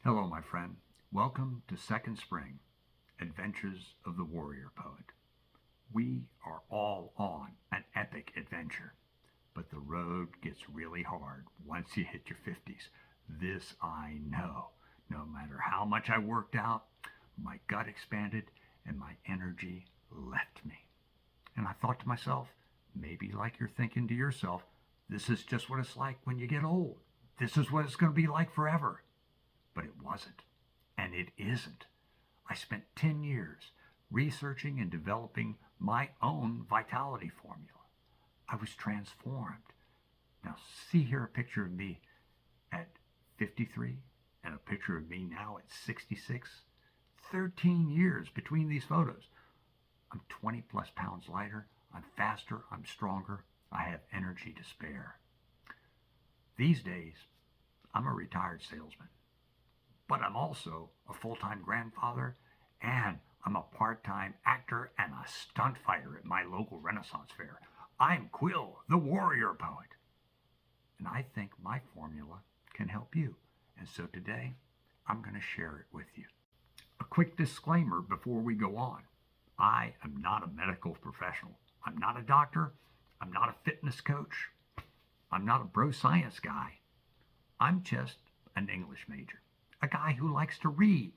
Hello, my friend. Welcome to Second Spring, Adventures of the Warrior Poet. We are all on an epic adventure, but the road gets really hard once you hit your 50s. This I know. No matter how much I worked out, my gut expanded and my energy left me. And I thought to myself, maybe like you're thinking to yourself, this is just what it's like when you get old. This is what it's going to be like forever. But it wasn't, and it isn't. I spent 10 years researching and developing my own vitality formula. I was transformed. Now, see here a picture of me at 53 and a picture of me now at 66. 13 years between these photos. I'm 20 plus pounds lighter. I'm faster. I'm stronger. I have energy to spare. These days, I'm a retired salesman. But I'm also a full-time grandfather, and I'm a part-time actor and a stunt fighter at my local Renaissance fair. I'm Quill, the warrior poet. And I think my formula can help you. And so today, I'm going to share it with you. A quick disclaimer before we go on. I am not a medical professional. I'm not a doctor. I'm not a fitness coach. I'm not a bro science guy. I'm just an English major. A guy who likes to read.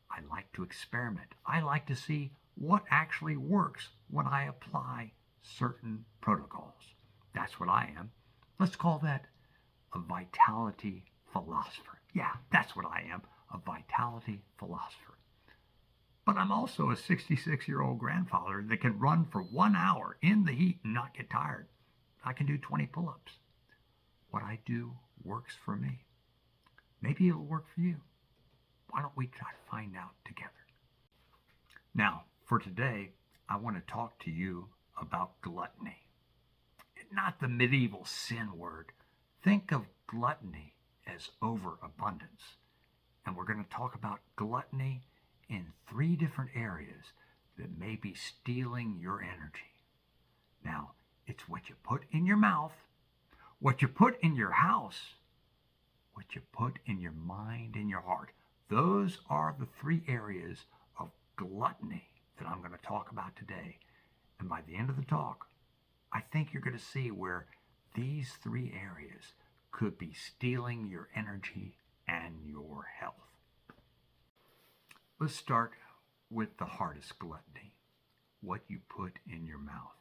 I like to experiment. I like to see what actually works when I apply certain protocols. That's what I am. Let's call that a vitality philosopher. Yeah, that's what I am, a vitality philosopher. But I'm also a 66-year-old grandfather that can run for 1 hour in the heat and not get tired. I can do 20 pull-ups. What I do works for me. Maybe it'll work for you. Why don't we try to find out together? Now, for today, I want to talk to you about gluttony. Not the medieval sin word. Think of gluttony as overabundance. And we're going to talk about gluttony in 3 different areas that may be stealing your energy. Now, it's what you put in your mouth, what you put in your house, what you put in your mind and your heart. Those are the 3 areas of gluttony that I'm going to talk about today. And by the end of the talk, I think you're going to see where these 3 areas could be stealing your energy and your health. Let's start with the hardest gluttony, what you put in your mouth.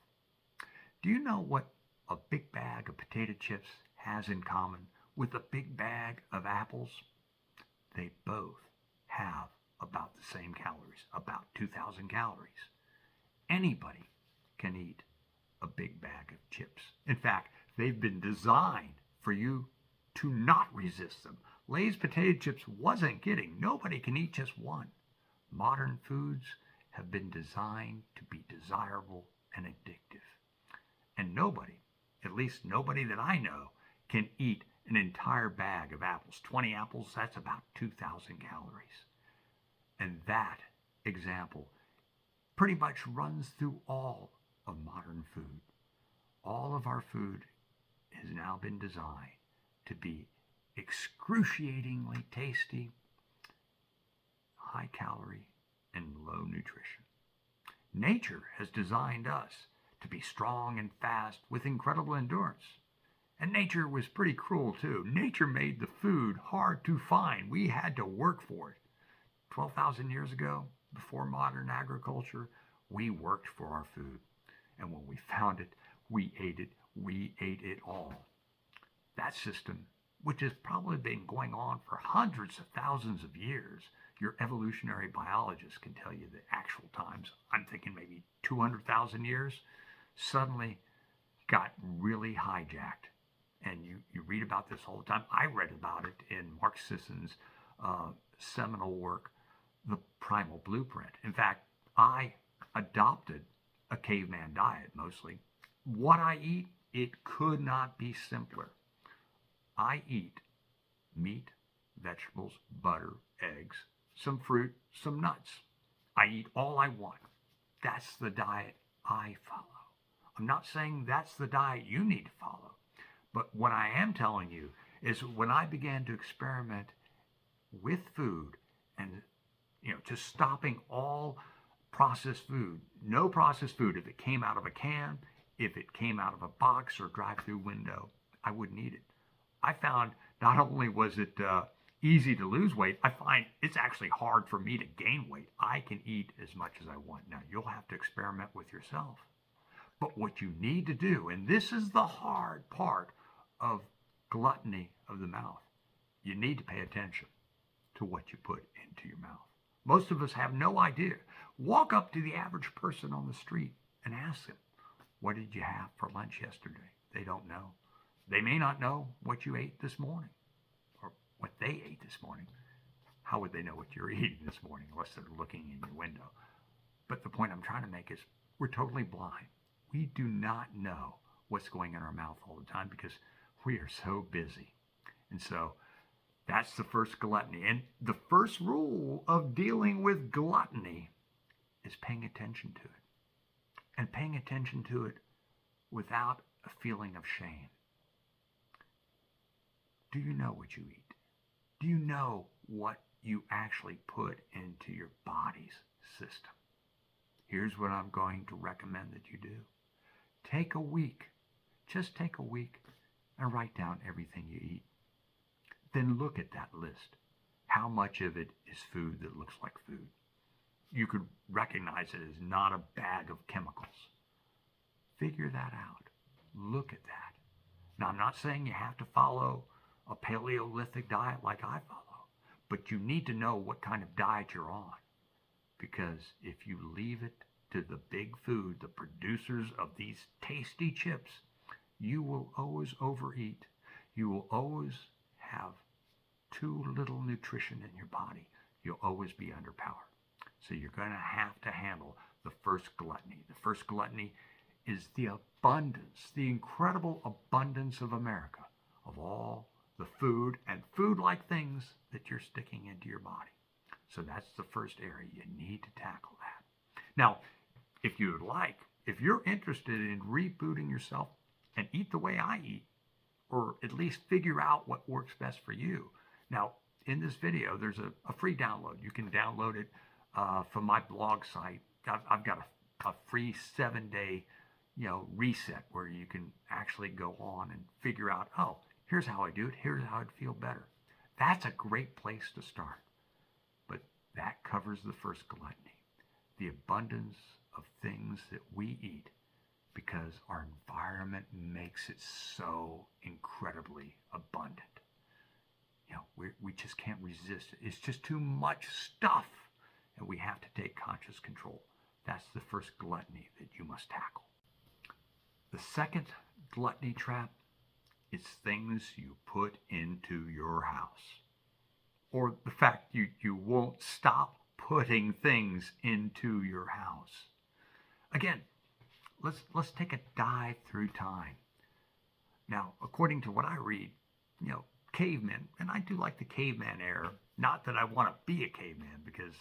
Do you know what a big bag of potato chips has in common with a big bag of apples? They both have about the same calories, about 2,000 calories. Anybody can eat a big bag of chips. In fact, they've been designed for you to not resist them. Lay's potato chips wasn't kidding. Nobody can eat just one. Modern foods have been designed to be desirable and addictive. And nobody, at least nobody that I know, can eat an entire bag of apples. 20 apples, that's about 2,000 calories. And that example pretty much runs through all of modern food. All of our food has now been designed to be excruciatingly tasty, high calorie, and low nutrition. Nature has designed us to be strong and fast with incredible endurance. And nature was pretty cruel too. Nature made the food hard to find. We had to work for it. 12,000 years ago, before modern agriculture, we worked for our food. And when we found it, we ate it all. That system, which has probably been going on for hundreds of thousands of years, your evolutionary biologists can tell you the actual times, I'm thinking maybe 200,000 years, suddenly got really hijacked. And you read about this all the time. I read about it in Mark Sisson's seminal work, The Primal Blueprint. In fact, I adopted a caveman diet mostly. What I eat, it could not be simpler. I eat meat, vegetables, butter, eggs, some fruit, some nuts. I eat all I want. That's the diet I follow. I'm not saying that's the diet you need to follow. But what I am telling you is when I began to experiment with food and, just stopping all processed food. No processed food. If it came out of a can, if it came out of a box or drive-through window, I wouldn't eat it. I found not only was it easy to lose weight, I find it's actually hard for me to gain weight. I can eat as much as I want. Now, you'll have to experiment with yourself. But what you need to do, and this is the hard part of gluttony of the mouth, you need to pay attention to what you put into your mouth. Most of us have no idea. Walk up to the average person on the street and ask them, what did you have for lunch yesterday? They don't know. They may not know what you ate this morning or what they ate this morning. How would they know what you're eating this morning unless they're looking in your window? But the point I'm trying to make is we're totally blind. We do not know what's going in our mouth all the time because we are so busy. And so that's the first gluttony. And the first rule of dealing with gluttony is paying attention to it. And paying attention to it without a feeling of shame. Do you know what you eat? Do you know what you actually put into your body's system? Here's what I'm going to recommend that you do. Take a week. Just take a week and write down everything you eat. Then look at that list. How much of it is food that looks like food? You could recognize it as not a bag of chemicals. Figure that out. Look at that. Now, I'm not saying you have to follow a Paleolithic diet like I follow, but you need to know what kind of diet you're on. Because if you leave it to the big food, the producers of these tasty chips, you will always overeat. You will always have too little nutrition in your body. You'll always be underpowered. So you're going to have to handle the first gluttony. The first gluttony is the abundance, the incredible abundance of America, of all the food and food-like things that you're sticking into your body. So that's the first area. You need to tackle that. Now, if you would like, if you're interested in rebooting yourself and eat the way I eat, or at least figure out what works best for you. Now, in this video, there's a free download. You can download it from my blog site. I've got a free 7-day, reset where you can actually go on and figure out, oh, here's how I do it. Here's how I'd feel better. That's a great place to start. But that covers the first gluttony, the abundance of things that we eat because our environment makes it so incredibly abundant. We just can't resist it. It's just too much stuff, and we have to take conscious control. That's the first gluttony that you must tackle. The second gluttony trap is things you put into your house, or the fact you won't stop putting things into your house. Again, let's take a dive through time. Now, according to what I read, cavemen, and I do like the caveman era. Not that I want to be a caveman because,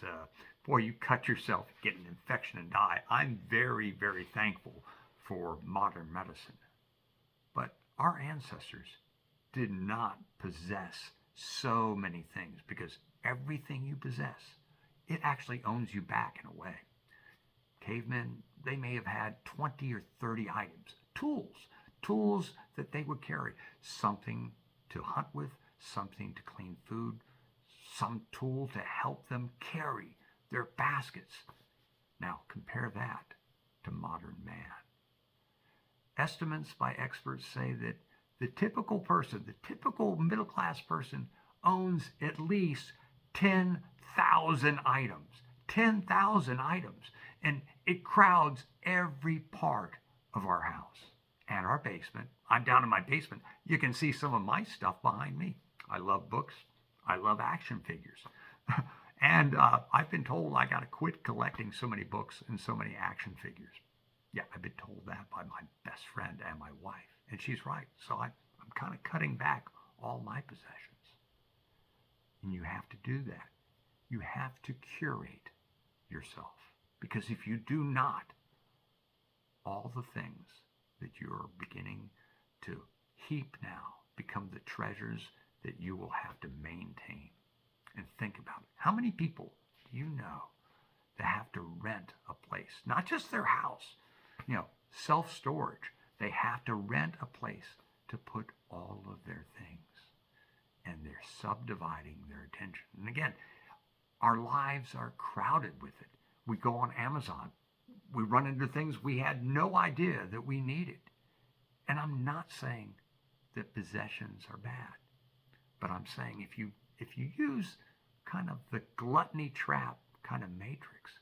you cut yourself, get an infection and die. I'm very, very thankful for modern medicine. But our ancestors did not possess so many things because everything you possess, it actually owns you back in a way. Cavemen, they may have had 20 or 30 items, tools that they would carry, something to hunt with, something to clean food, some tool to help them carry their baskets. Now compare that to modern man. Estimates by experts say that the typical person, the typical middle-class person, owns at least 10,000 items. 10,000 items. And it crowds every part of our house and our basement. I'm down in my basement. You can see some of my stuff behind me. I love books. I love action figures. And I've been told I got to quit collecting so many books and so many action figures. Yeah, I've been told that by my best friend and my wife. And she's right. So I'm kind of cutting back all my possessions. And you have to do that. You have to curate yourself. Because if you do not, all the things that you're beginning to heap now become the treasures that you will have to maintain. And think about it. How many people do you know that have to rent a place? Not just their house, self-storage. They have to rent a place to put all of their things. And they're subdividing their attention. And again, our lives are crowded with it. We go on Amazon. We run into things we had no idea that we needed. And I'm not saying that possessions are bad, but I'm saying if you use kind of the gluttony trap kind of matrix,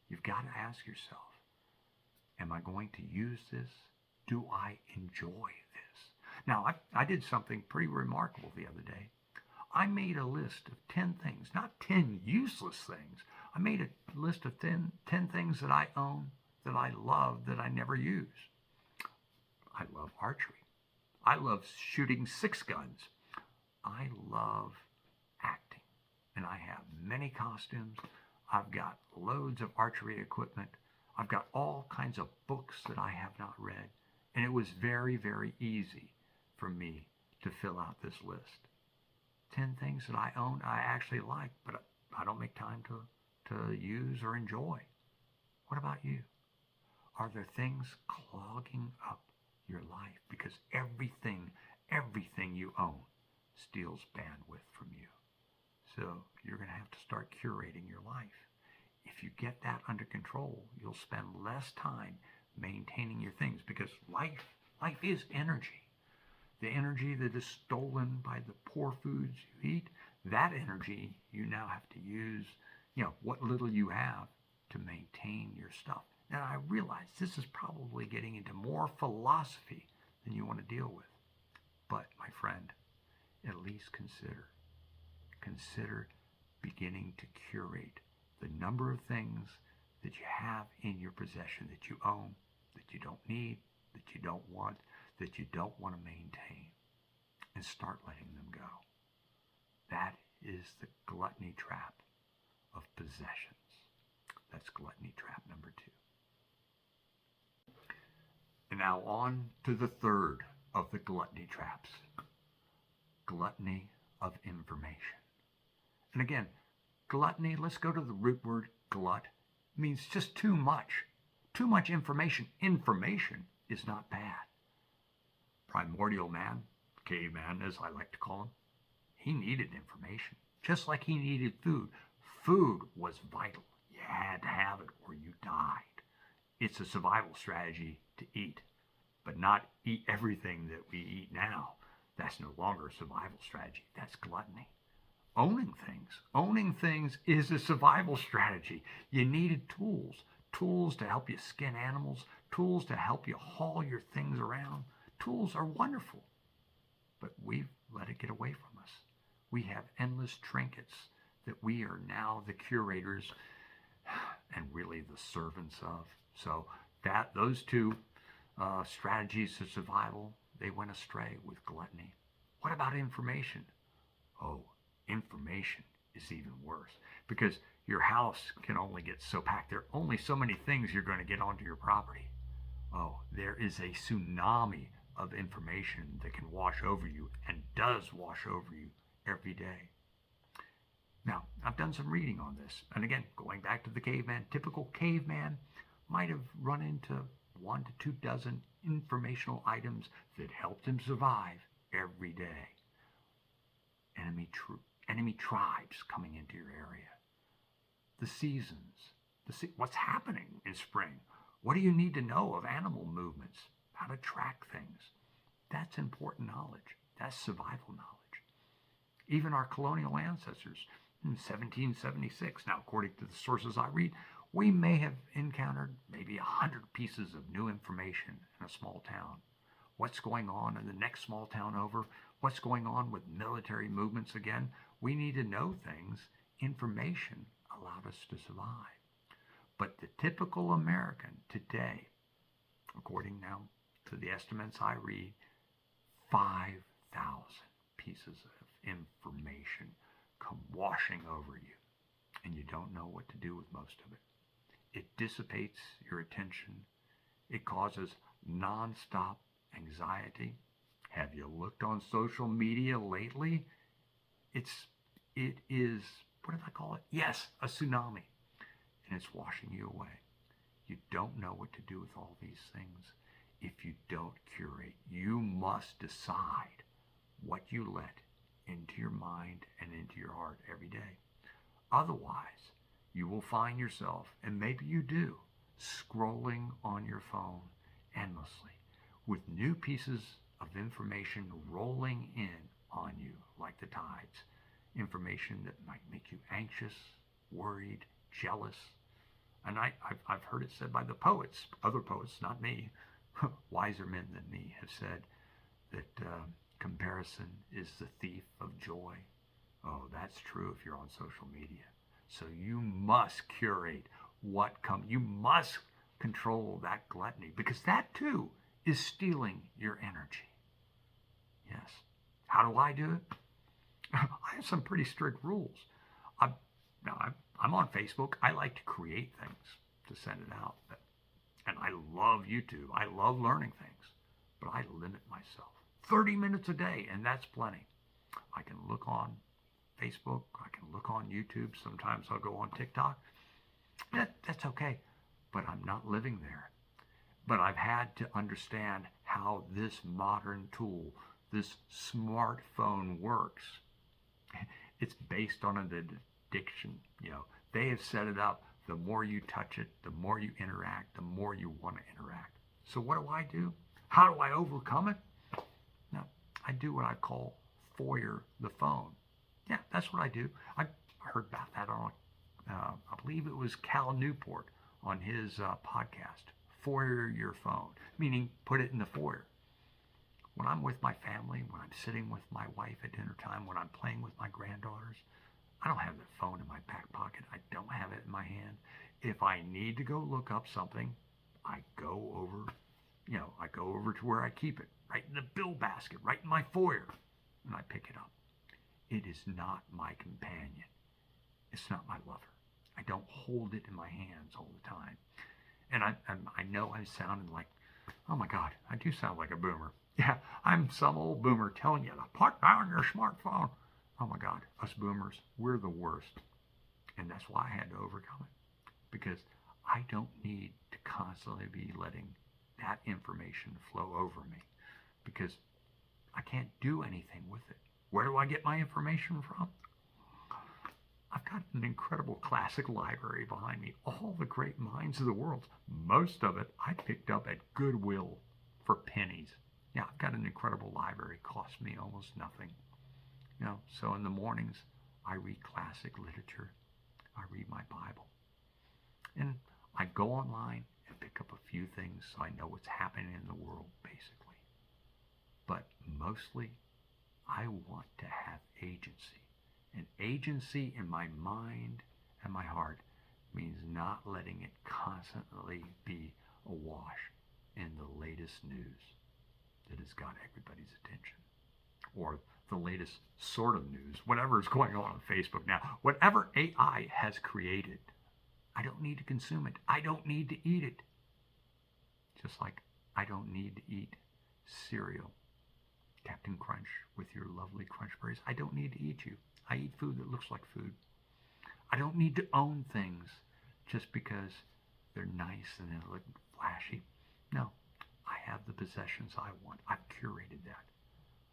you've got to ask yourself, am I going to use this? Do I enjoy this? Now, I did something pretty remarkable the other day. I made a list of 10 things, not 10 useless things. I made a list of 10 things that I own, that I love, that I never use. I love archery. I love shooting 6 guns. I love acting. And I have many costumes. I've got loads of archery equipment. I've got all kinds of books that I have not read. And it was very, very easy for me to fill out this list. 10 things that I own, I actually like, but I don't make time to use or enjoy. What about you? Are there things clogging up your life? Because everything you own steals bandwidth from you. So you're going to have to start curating your life. If you get that under control, you'll spend less time maintaining your things, because life is energy. The energy that is stolen by the poor foods you eat, that energy you now have to use, what little you have to maintain your stuff. Now, I realize this is probably getting into more philosophy than you want to deal with. But, my friend, at least consider beginning to curate the number of things that you have in your possession that you own, that you don't need, that you don't want, that you don't want to maintain, and start letting them go. That is the gluttony trap of possessions. That's gluttony trap number 2. And now on to the third of the gluttony traps. Gluttony of information. And again, gluttony, let's go to the root word glut, means just too much. Too much information. Information is not bad. Primordial man, caveman as I like to call him, he needed information, just like he needed food. Food was vital. You had to have it or you died. It's a survival strategy to eat, but not eat everything that we eat now. That's no longer a survival strategy. That's gluttony. Owning things is a survival strategy. You needed tools to help you skin animals, tools to help you haul your things around. Tools are wonderful, but we've let it get away from us. We have endless trinkets that we are now the curators and really the servants of. So those two strategies of survival, they went astray with gluttony. What about information? Oh, information is even worse, because your house can only get so packed. There are only so many things you're going to get onto your property. Oh, there is a tsunami of information that can wash over you and does wash over you every day. Now, I've done some reading on this. And again, going back to the caveman, typical caveman might have run into 1 to 2 dozen informational items that helped him survive every day. Enemy tribes coming into your area. The seasons. What's happening in spring? What do you need to know of animal movements? How to track things? That's important knowledge. That's survival knowledge. Even our colonial ancestors in 1776, now according to the sources I read, we may have encountered maybe 100 pieces of new information in a small town. What's going on in the next small town over? What's going on with military movements again? We need to know things. Information allowed us to survive. But the typical American today, according now to the estimates I read, 5,000 pieces of information come washing over you, and you don't know what to do with most of it. It dissipates your attention. It causes nonstop anxiety. Have you looked on social media lately? It is what did I call it? Yes, a tsunami. And it's washing you away. You don't know what to do with all these things if you don't curate. You must decide what you let into your mind and into your heart every day. Otherwise, you will find yourself, and maybe you do, scrolling on your phone endlessly with new pieces of information rolling in on you like the tides. Information that might make you anxious, worried, jealous. And I've heard it said by the poets, other poets, not me, wiser men than me, have said that comparison is the thief of joy. Oh, that's true if you're on social media. So you must curate what comes. You must control that gluttony, because that too is stealing your energy. Yes. How do I do it? I have some pretty strict rules. I'm on Facebook. I like to create things to send it out. And I love YouTube. I love learning things. But I limit myself. 30 minutes a day, and that's plenty. I can look on Facebook. I can look on YouTube. Sometimes I'll go on TikTok. That's okay. But I'm not living there. But I've had to understand how this modern tool, this smartphone works. It's based on an addiction. They have set it up. The more you touch it, the more you interact, the more you want to interact. So what do? How do I overcome it? Now, I do what I call foyer the phone. Yeah, that's what I do. I heard about that on, I believe it was Cal Newport on his podcast. Foyer your phone, meaning put it in the foyer. When I'm with my family, when I'm sitting with my wife at dinner time, when I'm playing with my granddaughters, I don't have the phone in my back pocket. I don't have it in my hand. If I need to go look up something, I go over to where I keep it, right in the bill basket, right in my foyer, and I pick it up. It is not my companion. It's not my lover. I don't hold it in my hands all the time. And I know I'm sounding like, oh my God, I do sound like a boomer. Yeah, I'm some old boomer telling you to put down your smartphone. Oh my God, us boomers, we're the worst. And that's why I had to overcome it. Because I don't need to constantly be letting that information flow over me. Because I can't do anything with it. Where do I get my information from? I've got an incredible classic library behind me. All the great minds of the world. Most of it I picked up at Goodwill for pennies. Yeah, I've got an incredible library. It costs me almost nothing. So in the mornings, I read classic literature. I read my Bible. And I go online and pick up a few things so I know what's happening in the world, basically. But mostly, I want to have agency. And agency in my mind and my heart means not letting it constantly be awash in the latest news that has got everybody's attention. Or the latest sort of news, whatever is going on Facebook now. Whatever AI has created, I don't need to consume it. I don't need to eat it. Just like I don't need to eat cereal, Captain Crunch with your lovely Crunch Berries. I don't need to eat you. I eat food that looks like food. I don't need to own things just because they're nice and they look flashy. No, I have the possessions I want. I've curated that.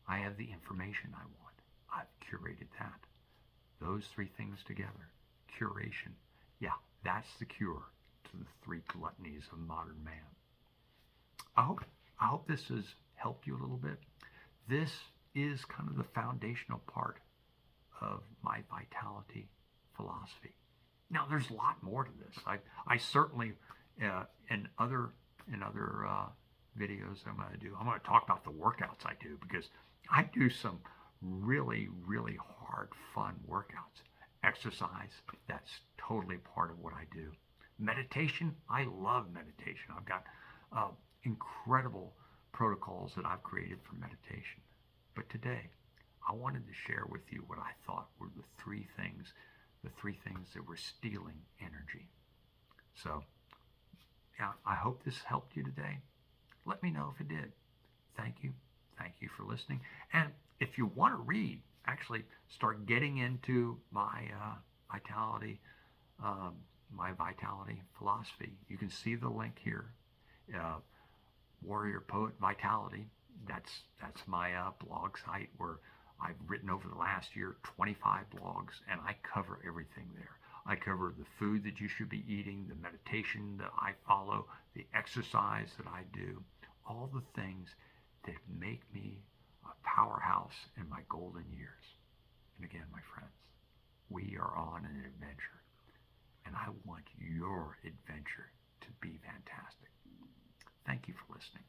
I have the information I want. I've curated that. Those three things together. Curation. Yeah, that's the cure to the three gluttonies of modern man. I hope this has helped you a little bit. This is kind of the foundational part of my vitality philosophy. Now, there's a lot more to this. I certainly, in other videos I'm going to talk about the workouts I do, because I do some really, really hard, fun workouts. Exercise, that's totally part of what I do. Meditation, I love meditation. I've got incredible protocols that I've created for meditation. But today, I wanted to share with you what I thought were the three things that were stealing energy. So, yeah, I hope this helped you today. Let me know if it did. Thank you. Thank you for listening. And if you want to read, actually start getting into my vitality, my vitality philosophy. You can see the link here. Warrior Poet Vitality. That's my blog site where I've written over the last year 25 blogs, and I cover everything there. I cover the food that you should be eating, the meditation that I follow, the exercise that I do, all the things that make me a powerhouse in my golden years. And again, my friends, we are on an adventure, and I want your adventure to be fantastic. Thank you for listening.